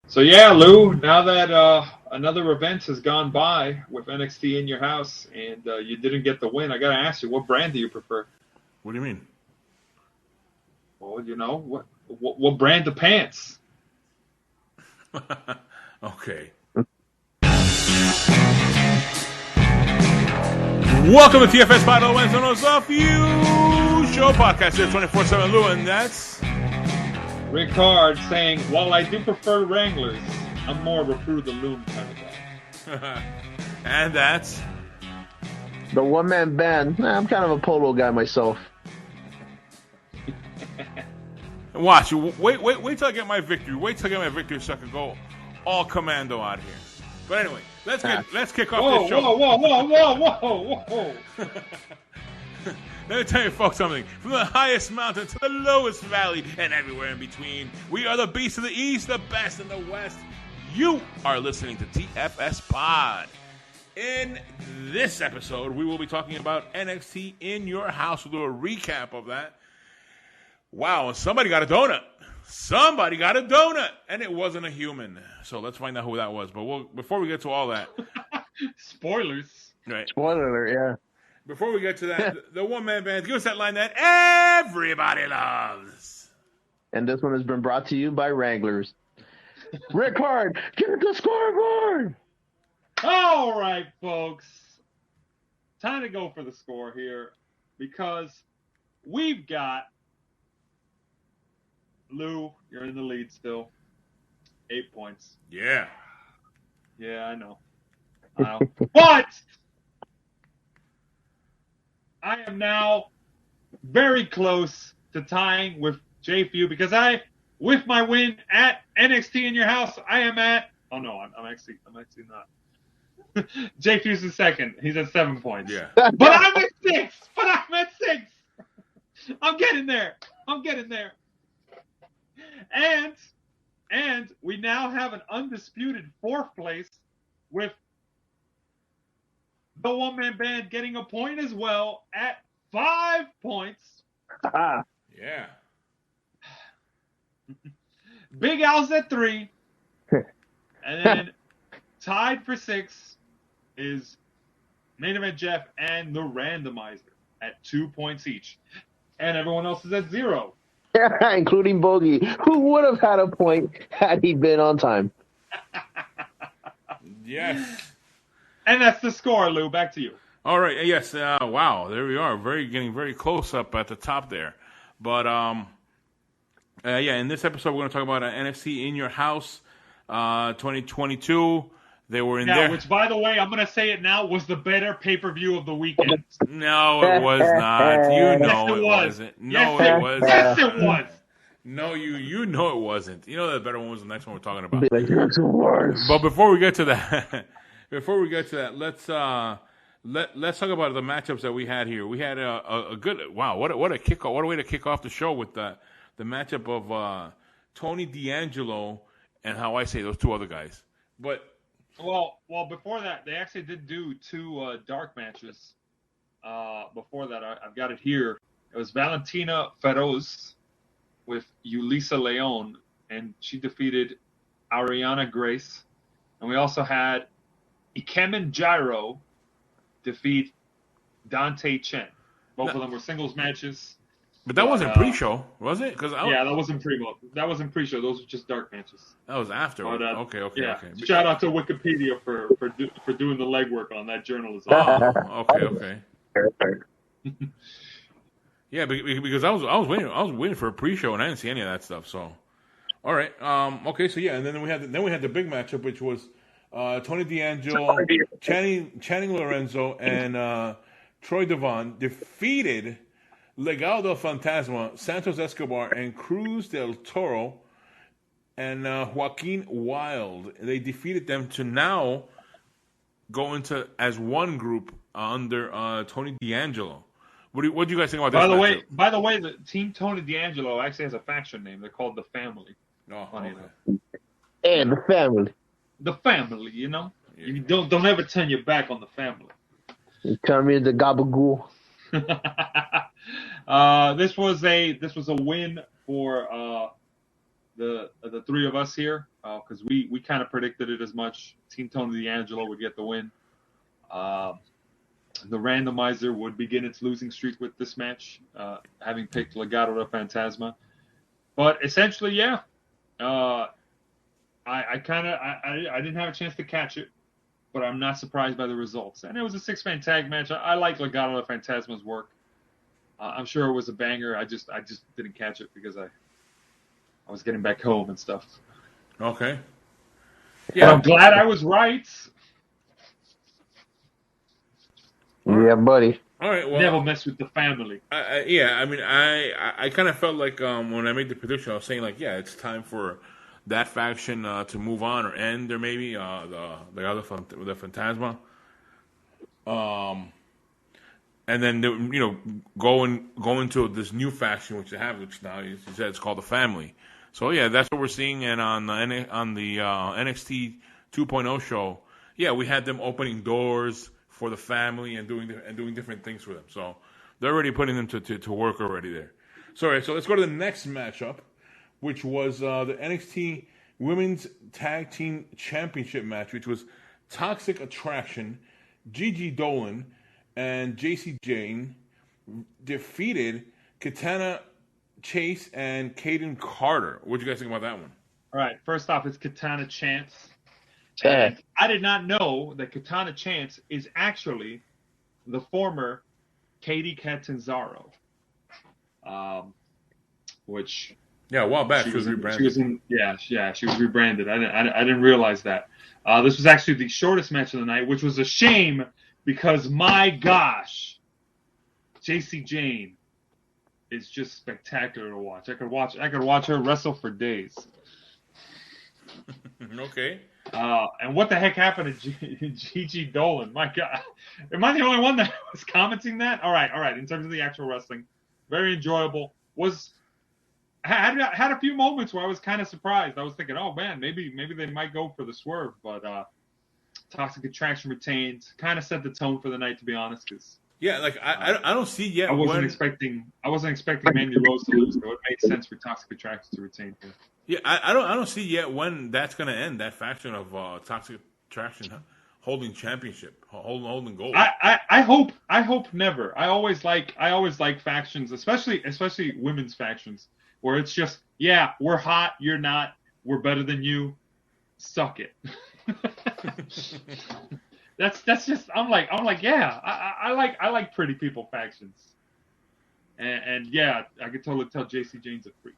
So yeah, Lou. Now that another event has gone by with NXT in your house, and you didn't get the win, I gotta ask you, what brand do you prefer? What do you mean? Well, you know what brand of pants? Okay. Welcome to TFS 501 Zonos of You Show Podcast. Here 24/7 Lou, and that's Ric-Hard saying, while I do prefer Wranglers, I'm more of a Fruit of the Loom kind of guy. and that's the one-man band. I'm kind of a polo guy myself. watch. Wait till I get my victory. Wait till I get my victory so I can go all commando out here. But anyway, let's kick off this show. Whoa. Let me tell you folks something. From the highest mountain to the lowest valley and everywhere in between, we are the beasts of the East, the best in the West. You are listening to TFS Pod. In this episode, we will be talking about NXT in your house. We'll do a recap of that. Wow, somebody got a donut. Somebody got a donut, and it wasn't a human. So let's find out who that was. But before we get to all that, spoilers. Right? Spoiler alert, yeah. Before we get to that, the one-man band, give us that line that everybody loves. And this one has been brought to you by Wranglers. Ric-Hard, get the scoreboard! All right, folks. Time to go for the score here because we've got Lou, you're in the lead still. 8 points. Yeah. Yeah, I know. But I am now very close to tying with JFU because with my win at NXT in your house, I am at. Oh no, I'm actually not. JFU's in second. He's at 7 points. Yeah. But I'm at 6. I'm getting there. And we now have an undisputed 4th place with the one-man band getting a point as well at 5 points. Yeah. Big Al's at 3. And then tied for 6 is Main Event Jeff and the Randomizer at 2 points each. And everyone else is at 0. Including Bogey, who would have had a point had he been on time. Yes. And that's the score, Lou. Back to you. All right. Yes. Wow. There we are. Getting very close up at the top there. But yeah. In this episode, we're going to talk about NXT in your house, 2022. They were in there. Which, by the way, I'm going to say it now, was the better pay-per-view of the weekend. No, it was not. You know it wasn't. No, it wasn't. Yes, it was. No, you know it wasn't. You know that better one was the next one we're talking about. But before we get to that, let's talk about the matchups that we had here. We had a good what a kickoff! What a way to kick off the show with the matchup of Tony D'Angelo and how I say those two other guys. But well, before that, they actually did do 2 dark matches. Before that, I've got it here. It was Valentina Feroz with Yulisa Leon, and she defeated Ariana Grace. And we also had Ikemen Jiro defeat Dante Chen. Both of them were singles matches. But that wasn't pre-show, was it? That wasn't pre-show. Those were just dark matches. That was after. But, okay. Yeah. Shout out to Wikipedia for doing the legwork on that journalism. Oh, okay. Yeah, because I was waiting for a pre-show and I didn't see any of that stuff. So, all right, okay, so yeah, and then we had the big matchup, which was Tony D'Angelo, Channing Lorenzo, and Troy Devon defeated Legado del Fantasma, Santos Escobar, and Cruz del Toro, and Joaquin Wilde. They defeated them to now go into as one group under Tony D'Angelo. What do you guys think about this? By the way, the team Tony D'Angelo actually has a faction name. They're called the Family. Oh, funny okay. And the Family. The Family, you know. Yeah. You don't ever turn your back on the Family. You turn me into gabagool. This was a win for the three of us here, because we kind of predicted it as much. Team Tony D'Angelo would get the win. The randomizer would begin its losing streak with this match, having picked Legado del Fantasma. But essentially, yeah, I didn't have a chance to catch it, but I'm not surprised by the results. And it was a 6-man tag match. I like Legado del Fantasma's work. I'm sure it was a banger. I just didn't catch it because I was getting back home and stuff. Okay. Yeah, but I'm glad I was right. Yeah, buddy. All right. Well, never mess with the family. I kind of felt like when I made the prediction, I was saying like, yeah, it's time for that faction to move on or end, or maybe the other the Phantasma. And then go into this new faction which they have, which now you said it's called the Family. So yeah, that's what we're seeing. And on the NXT 2.0 show, yeah, we had them opening doors for the Family and doing different things for them. So they're already putting them to work already there. So let's go to the next matchup, which was the NXT Women's Tag Team Championship match, which was Toxic Attraction, Gigi Dolan, and JC Jane defeated Katana Chase and Kaden Carter. What do you guys think about that one? All right. First off, it's Katana Chance. And I did not know that Katana Chance is actually the former Katie Catanzaro. Which... Yeah, a while back she was rebranded. She was rebranded. I didn't realize that. This was actually the shortest match of the night, which was a shame because, my gosh, JC Jane is just spectacular to watch. I could watch her wrestle for days. Okay. And what the heck happened to Gigi Dolan? My God, am I the only one that was commenting that? All right. In terms of the actual wrestling, very enjoyable. Had a few moments where I was kind of surprised. I was thinking, oh man, maybe they might go for the swerve, but Toxic Attraction retained. Kind of set the tone for the night, to be honest. Cause I don't see yet. I wasn't expecting Mandy Rose to lose, so it made sense for Toxic Attraction to retain here. Yeah, I don't see yet when that's going to end. That faction of Toxic Attraction holding championship, holding gold. I hope never. I always like factions, especially women's factions, where it's just, yeah, we're hot, you're not, we're better than you, suck it. that's just I'm like yeah, I like pretty people factions. And yeah, I could totally tell JC Jane's a freak.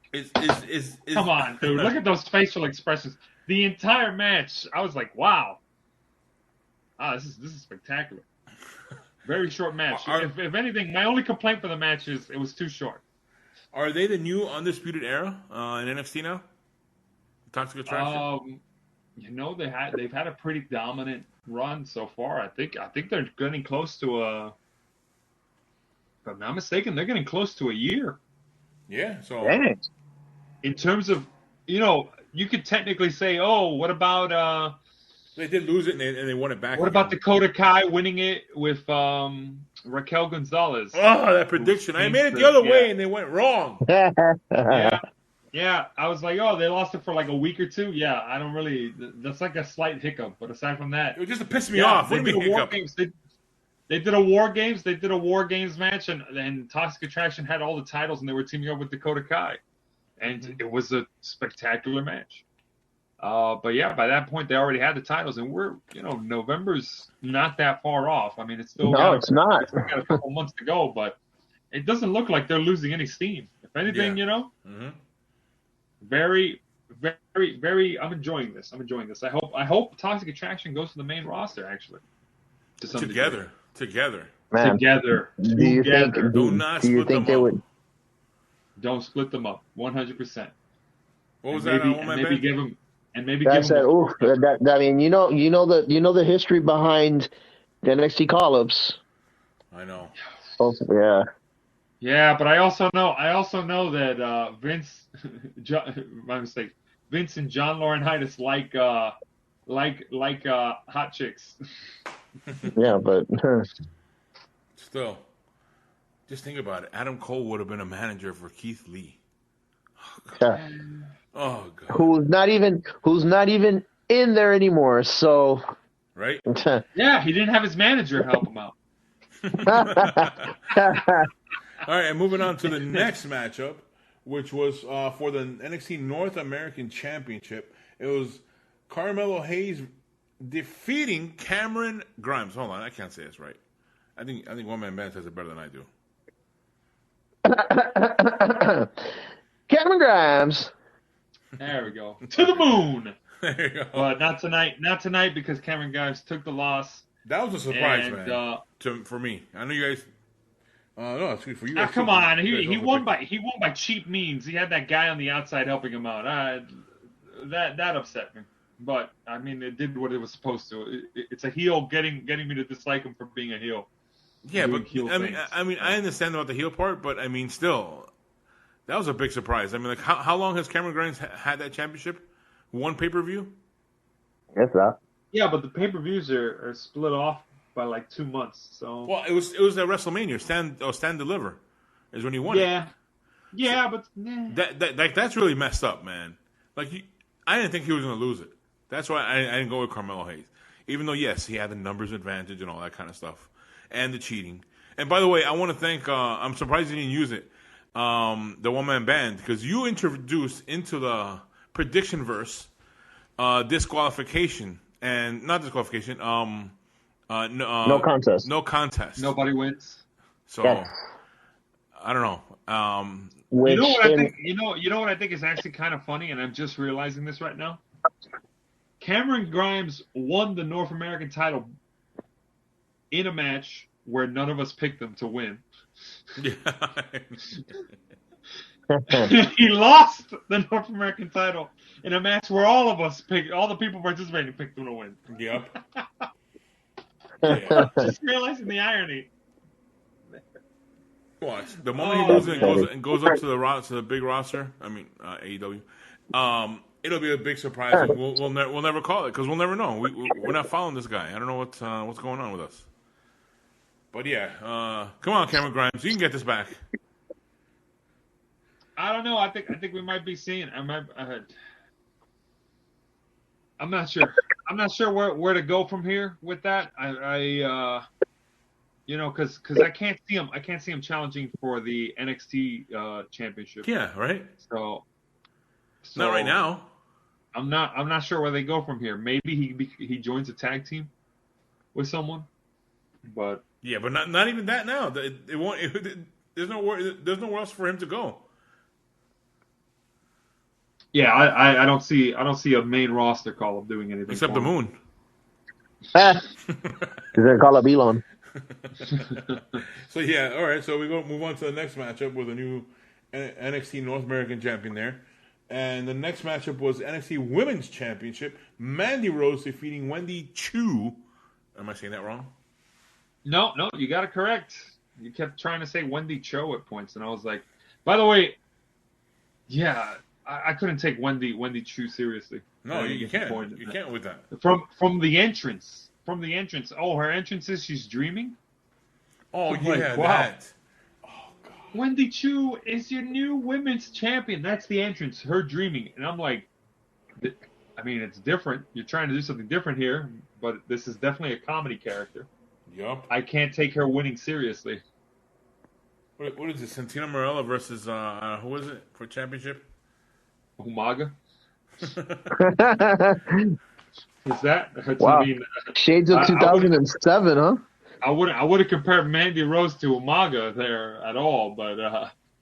Come on, dude, look at those facial expressions. The entire match, I was like, wow. This is spectacular. Very short match. If anything, my only complaint for the match is it was too short. Are they the new Undisputed Era in NXT now? Toxic Attraction? They've had a pretty dominant run so far. I think they're getting close to if I'm not mistaken, they're getting close to a year. Yeah, so in terms of, you could technically say, oh, what about they did lose it and they won it back. What about Dakota Kai winning it with Raquel Gonzalez? Oh, that prediction. I made it the other way and they went wrong. Yeah, I was like, oh, they lost it for like a week or two. Yeah, I don't really. That's like a slight hiccup, but aside from that, it was just to piss me off. They did a War Games. They did a War Games. They did a War Games match, and Toxic Attraction had all the titles, and they were teaming up with Dakota Kai, and it was a spectacular match. But yeah, by that point, they already had the titles, and we're, November's not that far off. I mean, it's still it's not. We've got a couple months to go, but it doesn't look like they're losing any steam. If anything, very, very, very. I'm enjoying this. I hope Toxic Attraction goes to the main roster. Actually, together. Man, together. Do you think they would? Don't split them up. 100%. What was that? Maybe give them. And maybe I mean, the history behind the NXT call-ups. I know. Oh, yeah. Yeah, but I also know that Vince, my mistake. Vince and John Laurinaitis like hot chicks. Yeah, but still, just think about it. Adam Cole would have been a manager for Keith Lee. Yeah. Oh God. who's not even in there anymore. So, Right. Yeah, he didn't have his manager help him out. All right, and moving on to the next matchup, which was for the NXT North American Championship. It was Carmelo Hayes defeating Cameron Grimes. Hold on, I can't say this right. I think One Man Band says it better than I do. Cameron Grimes. There we go. To the moon. There you go. But not tonight. Not tonight because Cameron Grimes took the loss. That was a surprise, And, man. For me, I know you guys. No, it's good for you guys. Come on, he won by cheap means. He had that guy on the outside helping him out. That upset me. But I mean, it did what it was supposed to. It's a heel getting me to dislike him for being a heel. Yeah, but things. I understand about the heel part, but I mean, still, that was a big surprise. I mean, like, how long has Cameron Grimes had that championship? One pay-per-view? Yes, sir. Yeah, but the pay-per-views are split off by like 2 months. So Well, it was at WrestleMania. Stand Deliver is when he won it. Yeah, but That's really messed up, man. Like, I didn't think he was going to lose it. That's why I didn't go with Carmelo Hayes. Even though, yes, he had the numbers advantage and all that kind of stuff. And the cheating. And by the way, I want to thank, I'm surprised you didn't use it, the One Man Band, because you introduced into the prediction verse disqualification. And not disqualification, no contest. No contest. nobody wins. So, Yes. I don't know. Which, You know what I think? You know what I think is actually kind of funny, and I'm just realizing this right now. Cameron Grimes won the North American title in a match where none of us picked them to win. Yeah. He lost the North American title in a match where all the people participating picked them to win. Yep. Yeah. Just realizing the irony. Watch. The moment he loses and goes up to the big roster, I mean AEW, it'll be a big surprise. We'll never call it because we'll never know. We're not following this guy. I don't know what's going on with us. But yeah, come on, Cameron Grimes, you can get this back. I don't know. I think we might be seeing. I'm not sure. I'm not sure where to go from here with that. Because I can't see him. I can't see him challenging for the NXT championship. Yeah, right. So not right now. I'm not sure where they go from here. Maybe he joins a tag team with someone, but yeah, but not even that now. It won't. There's nowhere else for him to go. yeah, I don't see a main roster call of doing anything Except for the him. moon. Is there a call up Elon? So yeah, all right. So we go move on to the next matchup with a new NXT North American champion there, and the next matchup was NXT Women's Championship. Mandy Rose defeating Wendy Chu. Am I saying that wrong? No, you got it correct. You kept trying to say Wendy Cho at points, and I was like, by the way, yeah, I couldn't take Wendy Chu seriously. No, you can't. You can't with that. From the entrance. Oh, her entrance is she's dreaming. Oh I'm yeah, like, wow. that. Oh god. Wendy Chu is your new women's champion. That's the entrance. Her dreaming, and I'm like, I mean, it's different. You're trying to do something different here, but this is definitely a comedy character. Yup. I can't take her winning seriously. What is it? Santina Marella versus who is it for championship? Umaga. Is that? Wow. I mean, Shades of 2007, huh? I would have compared Mandy Rose to Umaga there at all, but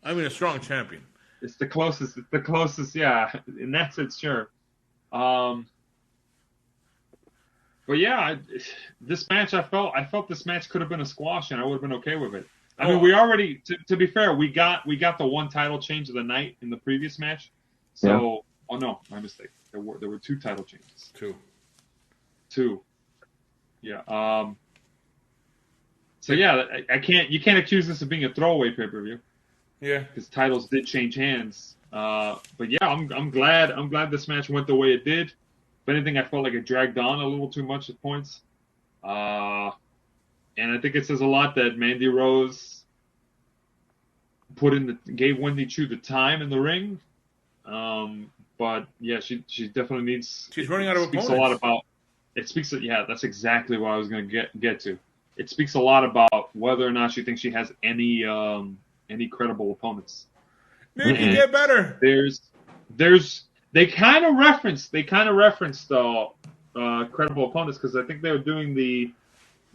I mean, a strong champion. It's the closest, yeah. In that sense, sure. But yeah, this match, I felt this match could have been a squash, and I would have been okay with it. I mean, we already, to be fair, we got the one title change of the night in the previous match. So, Oh no, my mistake. There were two title changes. Two. Yeah. So yeah, you can't accuse this of being a throwaway pay-per-view. Yeah. Because titles did change hands. But yeah, I'm glad this match went the way it did. If anything, I felt like it dragged on a little too much at points. And I think it says a lot that Mandy Rose gave Wendy Chu the time in the ring. but yeah, she definitely needs. She's running out of opponents. Speaks a lot about. It speaks. Yeah, that's exactly what I was going to get to. It speaks a lot about whether or not she thinks she has any credible opponents. Nikki, get better. They kind of referenced credible opponents because I think they were doing the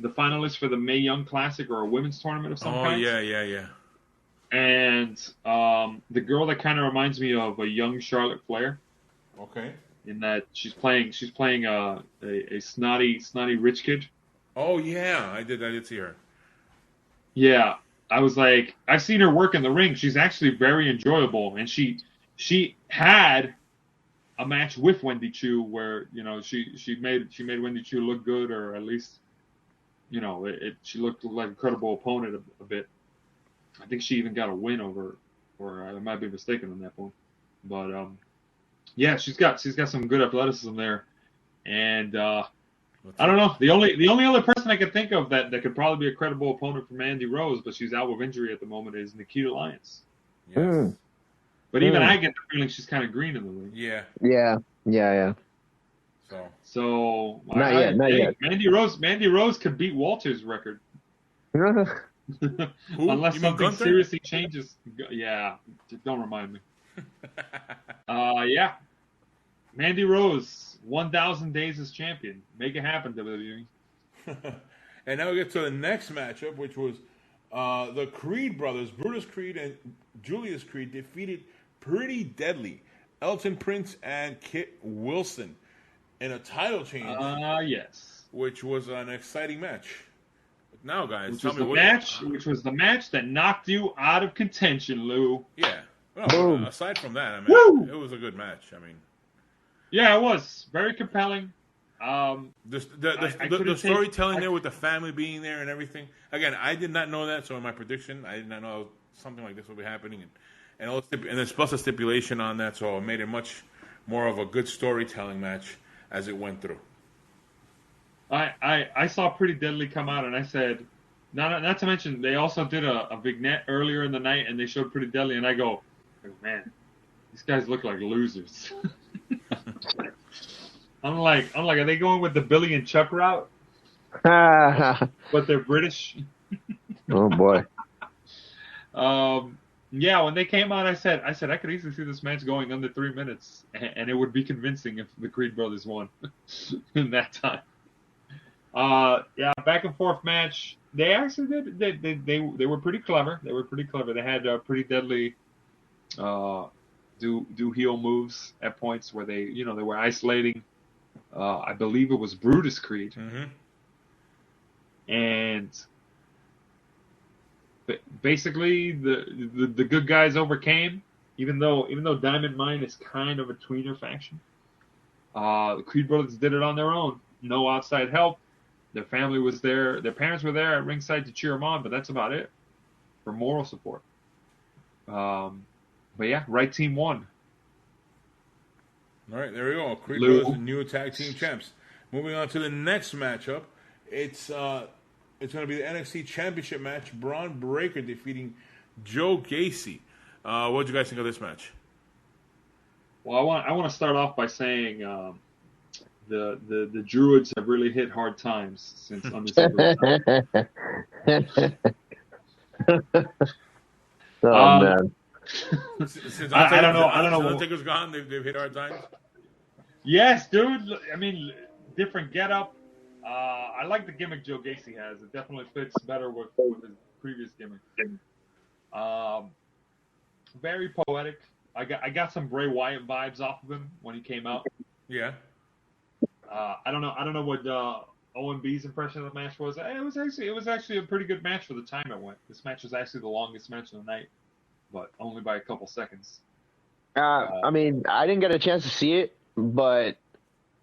finalists for the Mae Young Classic or a women's tournament of some kind. Oh yeah. And the girl that kind of reminds me of a young Charlotte Flair. Okay. In that she's playing a snotty rich kid. Oh yeah, I did see her. Yeah, I was like, I've seen her work in the ring. She's actually very enjoyable, and she had a match with Wendy Chu where she made Wendy Chu look good, or at least she looked like a credible opponent a bit. I think she even got a win over, or I might be mistaken on that point, but yeah, she's got some good athleticism there, and I don't know. The only other person I could think of that could probably be a credible opponent for Mandy Rose, but she's out with injury at the moment, is Nikita Lyons. Yes. But even I get the feeling she's kind of green in the ring. Yeah. So not yet. Mandy Rose could beat Walter's record. Unless something seriously changes. Yeah, don't remind me. Yeah. Mandy Rose, 1,000 days as champion. Make it happen, WWE. And now we get to the next matchup, which was the Creed brothers, Brutus Creed and Julius Creed, defeated Pretty Deadly, Elton Prince and Kit Wilson in a title change. Yes. Which was an exciting match. Now, guys, which was the match that knocked you out of contention, Lou. Yeah. Well, aside from that, I mean, it was a good match. I mean, yeah, it was very compelling. The storytelling there with the family being there and everything. Again, I did not know that, so in my prediction, I did not know something like this would be happening, and there's plus a stipulation on that, so it made it much more of a good storytelling match as it went through. I saw Pretty Deadly come out, and I said, not to mention they also did a vignette earlier in the night, and they showed Pretty Deadly, and I go, man, these guys look like losers. I'm like, are they going with the Billy and Chuck route? But they're British. Oh boy. Yeah, when they came out, I said I could easily see this match going under 3 minutes, and it would be convincing if the Creed brothers won in that time. Yeah, back and forth match. They actually did. They were pretty clever. They had Pretty Deadly do heel moves at points where they were isolating. I believe it was Brutus Creed, and basically the good guys overcame. Even though Diamond Mine is kind of a tweener faction, the Creed brothers did it on their own. No outside help. Their family was there. Their parents were there at ringside to cheer them on, but that's about it for moral support. But yeah, right team won. All right, there we go. Creed Brothers, new tag team champs. Moving on to the next matchup, it's going to be the NXT Championship match. Braun Breaker defeating Joe Gacy. What did you guys think of this match? Well, I want to start off by saying the Druids have really hit hard times since Undertaker. Oh man. Since I don't know. Undertaker's gone, they've hit hard times. Yes, dude. I mean, different getup. I like the gimmick Joe Gacy has. It definitely fits better with his previous gimmick. Very poetic. I got some Bray Wyatt vibes off of him when he came out. Yeah. I don't know what O.M.B's impression of the match was. It was actually a pretty good match for the time it went. This match was actually the longest match of the night, but only by a couple seconds. I mean, I didn't get a chance to see it, but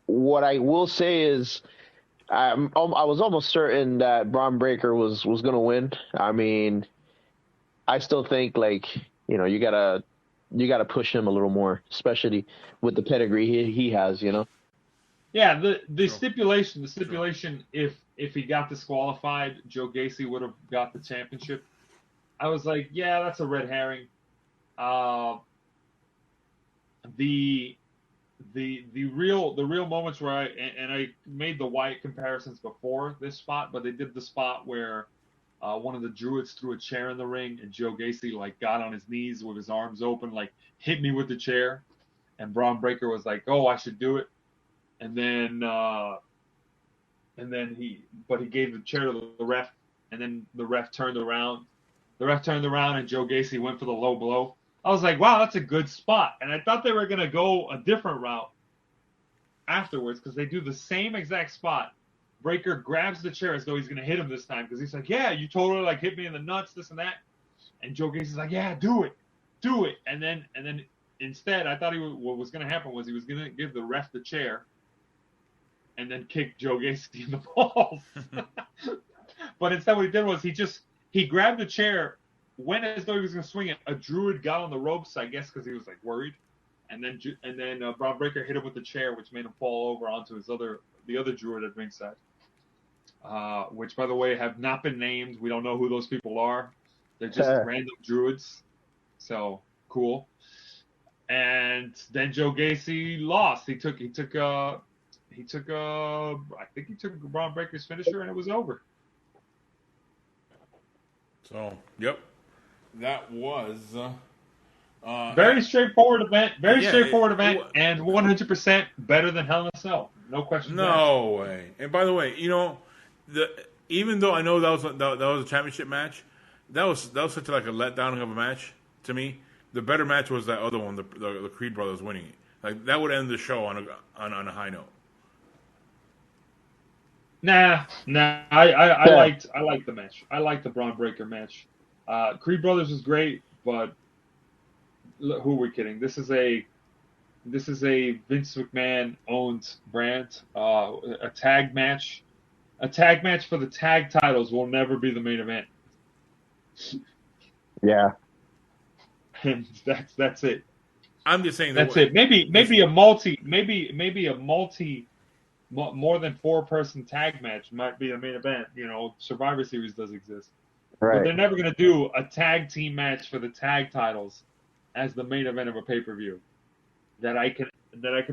what I will say is I was almost certain that Braun Breaker was going to win. I mean, I still think you gotta push him a little more, especially with the pedigree he has, Yeah, the stipulation, if he got disqualified, Joe Gacy would have got the championship. I was like, yeah, that's a red herring. The the real moments where I made the Wyatt comparisons before this spot, but they did the spot where one of the Druids threw a chair in the ring and Joe Gacy like got on his knees with his arms open, like hit me with the chair, and Braun Breaker was like, "Oh, I should do it," and then he gave the chair to the ref, and then the ref turned around. The ref turned around and Joe Gacy went for the low blow. I was like, wow, that's a good spot. And I thought they were going to go a different route afterwards because they do the same exact spot. Breaker grabs the chair as though he's going to hit him this time because he's like, yeah, you totally like hit me in the nuts, this and that. And Joe Gacy's like, yeah, do it. And then instead, I thought what was going to happen was he was going to give the ref the chair and then kick Joe Gacy in the balls. But instead what he did was he grabbed the chair, went as though he was going to swing it. A Druid got on the ropes, I guess, because he was like worried, and then Braun Breaker hit him with the chair, which made him fall over onto the other Druid at ringside, which, by the way, have not been named. We don't know who those people are. They're just random Druids. So cool. And then Joe Gacy lost. He took I think he took Braun Breaker's finisher, and it was over. So, yep. That was very straightforward event. Straightforward event, and 100% better than Hell in a Cell. No question. No way. And by the way, even though I know that was a championship match, that was such like a letdown of a match to me. The better match was that other one, the Creed brothers winning it. Like that would end the show on a high note. Nah. I liked the match. I liked the Braun Breaker match. Creed Brothers was great, but who are we kidding? This is a Vince McMahon owned brand. A tag match for the tag titles will never be the main event. Yeah, and that's it. I'm just saying that's it. Maybe a more than 4-person tag match might be the main event. Survivor Series does exist. right. But they're never going to do a tag team match for the tag titles as the main event of a pay-per-view that I can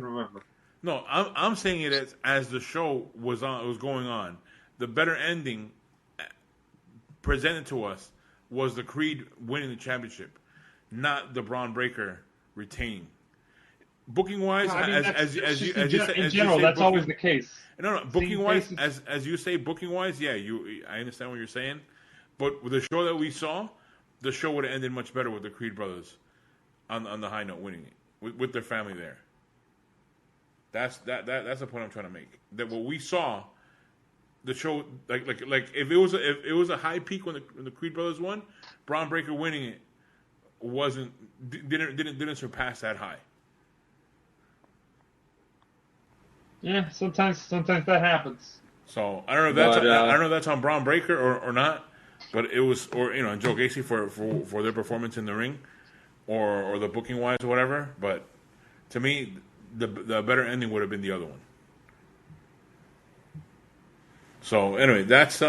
remember. No, I'm saying it as the show was going on. The better ending presented to us was the Creed winning the championship, not the Braun Breaker retaining. Booking wise, as you say, that's always the case. No, booking wise, as you say, booking wise, yeah, I understand what you're saying, but with the show that we saw, the show would have ended much better with the Creed brothers on the high note winning it with their family there. That's the point I'm trying to make. That what we saw, the show like if it was a high peak when the Creed brothers won, Braun Breaker winning it didn't surpass that high. Yeah, sometimes that happens. So I don't know if that's on Braun Breaker or not, but it was Joe Gacy for their performance in the ring, or the booking wise or whatever. But to me, the better ending would have been the other one. So anyway, that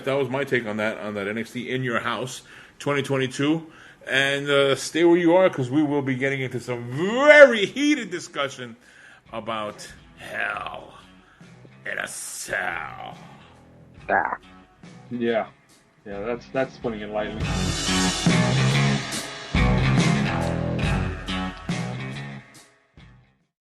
was my take on that NXT In Your House 2022, and stay where you are because we will be getting into some very heated discussion about Hell in a Cell. Ah. Yeah, that's putting it lightly.